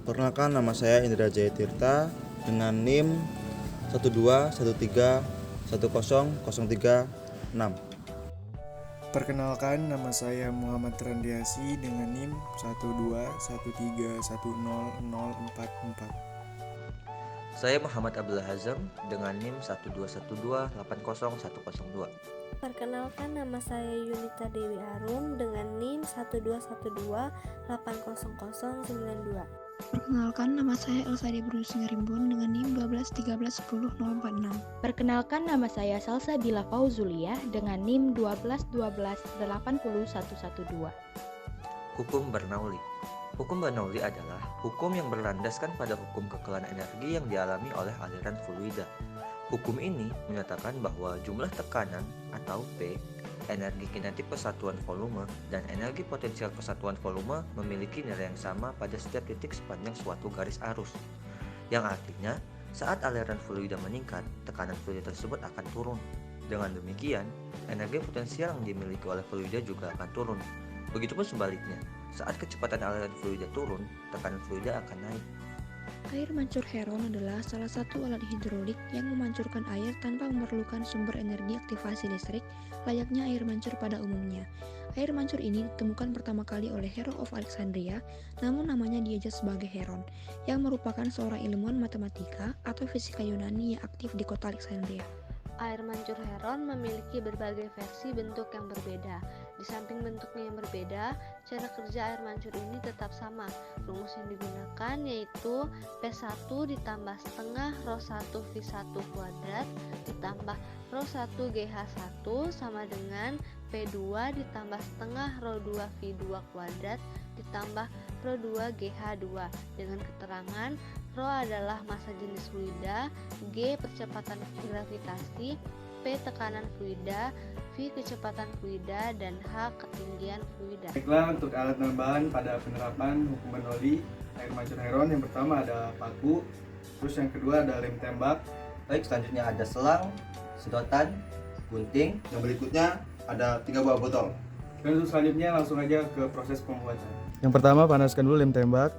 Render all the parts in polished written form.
Perkenalkan, nama saya Indra Jaya Tirta dengan NIM 12131010036. Perkenalkan, nama saya Muhammad Randiasi dengan NIM 121310044. Saya Muhammad Abdullah Hazam dengan NIM 121280102. Perkenalkan, nama saya Yunita Dewi Arum dengan NIM 121280092. Perkenalkan, nama saya Elsa Debrus Ngarimbun dengan NIM 121310046. Perkenalkan, nama saya Salsa Bila Fauzuliah dengan NIM 121280112. Hukum Bernoulli. Hukum Bernoulli adalah hukum yang berlandaskan pada hukum kekebalan energi yang dialami oleh aliran fluida. Hukum ini menyatakan bahwa jumlah tekanan atau P, energi kinetik persatuan volume, dan energi potensial persatuan volume memiliki nilai yang sama pada setiap titik sepanjang suatu garis arus. Yang artinya, saat aliran fluida meningkat, tekanan fluida tersebut akan turun. Dengan demikian, energi potensial yang dimiliki oleh fluida juga akan turun. Begitupun sebaliknya, saat kecepatan aliran fluida turun, tekanan fluida akan naik. Air mancur heron adalah salah satu alat hidrolik yang memancurkan air tanpa memerlukan sumber energi aktivasi listrik, layaknya air mancur pada umumnya. Air mancur ini ditemukan pertama kali oleh Hero of Alexandria, namun namanya diajar sebagai Heron, yang merupakan seorang ilmuwan matematika atau fisika Yunani yang aktif di kota Alexandria. Air mancur heron memiliki berbagai versi bentuk yang berbeda. Di samping bentuknya yang berbeda, cara kerja air mancur ini tetap sama. Rumus yang digunakan yaitu P1 ditambah setengah rho 1 V1 kuadrat ditambah rho 1 GH1 sama dengan P2 ditambah setengah rho 2 V2 kuadrat ditambah rho 2 GH2 dengan keterangan rho adalah massa jenis fluida, G percepatan gravitasi, P tekanan fluida, V kecepatan fluida, dan H ketinggian fluida. Baiklah, untuk alat penambahan pada penerapan hukum Bernoulli air mancur heron, yang pertama ada paku, terus yang kedua ada lem tembak. Baik, selanjutnya ada selang, sedotan, gunting. Yang berikutnya ada 3 buah botol. Dan untuk selanjutnya langsung aja ke proses pembuatan. Yang pertama, panaskan dulu lem tembak.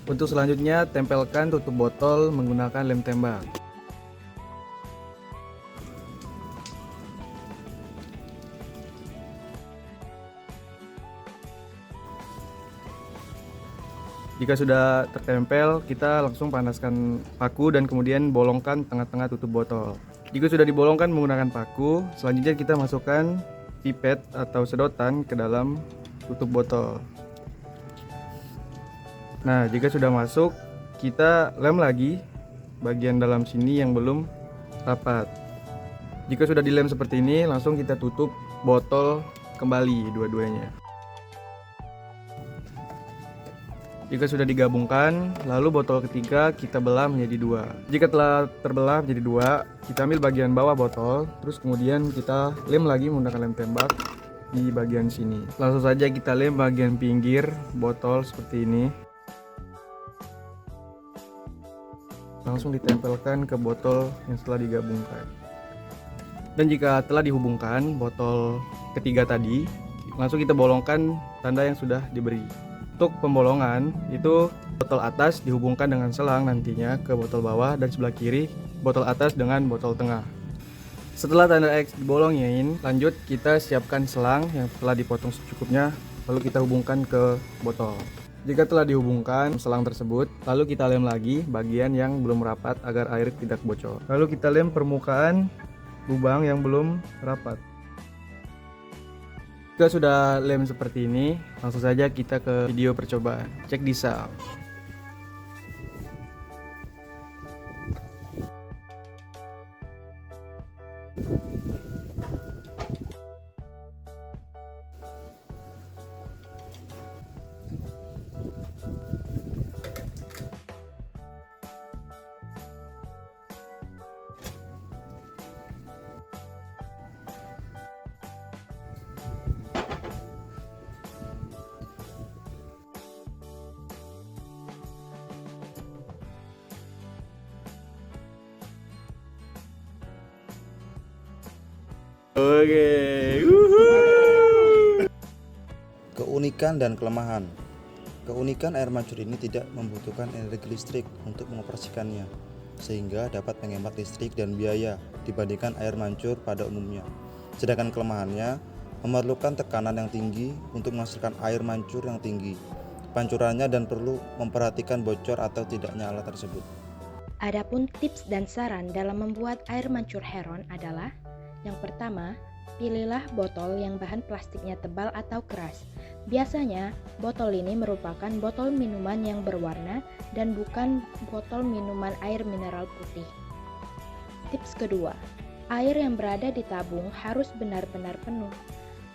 Untuk selanjutnya, tempelkan tutup botol menggunakan lem tembak. Jika sudah tertempel, kita langsung panaskan paku dan kemudian bolongkan tengah-tengah tutup botol. Jika sudah dibolongkan menggunakan paku, selanjutnya kita masukkan pipet atau sedotan ke dalam tutup botol. Nah, jika sudah masuk, kita lem lagi bagian dalam sini yang belum rapat. Jika sudah dilem seperti ini, langsung kita tutup botol kembali dua-duanya. Jika sudah digabungkan, lalu botol ketiga kita belah menjadi 2. Jika telah terbelah menjadi 2, kita ambil bagian bawah botol, terus kemudian kita lem lagi menggunakan lem tembak di bagian sini. Langsung saja kita lem bagian pinggir botol seperti ini. Langsung ditempelkan ke botol yang setelah digabungkan. Dan jika telah dihubungkan botol ketiga tadi, langsung kita bolongkan tanda yang sudah diberi. Untuk pembolongan itu botol atas dihubungkan dengan selang nantinya ke botol bawah, dan sebelah kiri botol atas dengan botol tengah. Setelah tanda X dibolongin, lanjut kita siapkan selang yang telah dipotong secukupnya, lalu kita hubungkan ke botol. Jika telah dihubungkan selang tersebut, lalu kita lem lagi bagian yang belum rapat agar air tidak bocor. Lalu kita lem permukaan lubang yang belum rapat. Jika sudah lem seperti ini, langsung saja kita ke video percobaan. Cek di sound. Keunikan dan kelemahan. Keunikan air mancur ini tidak membutuhkan energi listrik untuk mengoperasikannya, sehingga dapat menghemat listrik dan biaya dibandingkan air mancur pada umumnya. Sedangkan kelemahannya memerlukan tekanan yang tinggi untuk menghasilkan air mancur yang tinggi pancurannya dan perlu memperhatikan bocor atau tidaknya alat tersebut. Adapun tips dan saran dalam membuat air mancur heron adalah: yang pertama, pilihlah botol yang bahan plastiknya tebal atau keras. Biasanya, botol ini merupakan botol minuman yang berwarna dan bukan botol minuman air mineral putih. Tips kedua, air yang berada di tabung harus benar-benar penuh.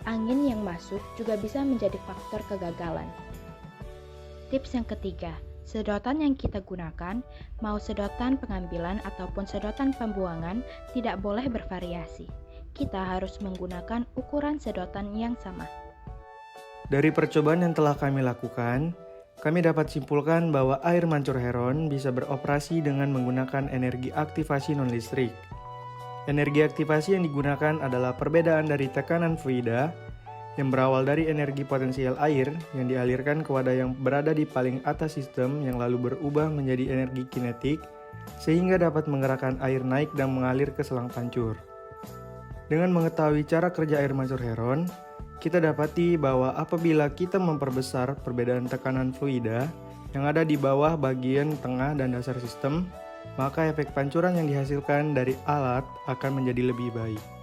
Angin yang masuk juga bisa menjadi faktor kegagalan. Tips yang ketiga, sedotan yang kita gunakan, mau sedotan pengambilan ataupun sedotan pembuangan, tidak boleh bervariasi. Kita harus menggunakan ukuran sedotan yang sama. Dari percobaan yang telah kami lakukan, kami dapat simpulkan bahwa air mancur heron bisa beroperasi dengan menggunakan energi aktivasi non-listrik. Energi aktivasi yang digunakan adalah perbedaan dari tekanan fluida yang berawal dari energi potensial air yang dialirkan ke wadah yang berada di paling atas sistem yang lalu berubah menjadi energi kinetik sehingga dapat menggerakkan air naik dan mengalir ke selang pancur. Dengan mengetahui cara kerja air mancur heron, kita dapati bahwa apabila kita memperbesar perbedaan tekanan fluida yang ada di bawah bagian tengah dan dasar sistem, maka efek pancuran yang dihasilkan dari alat akan menjadi lebih baik.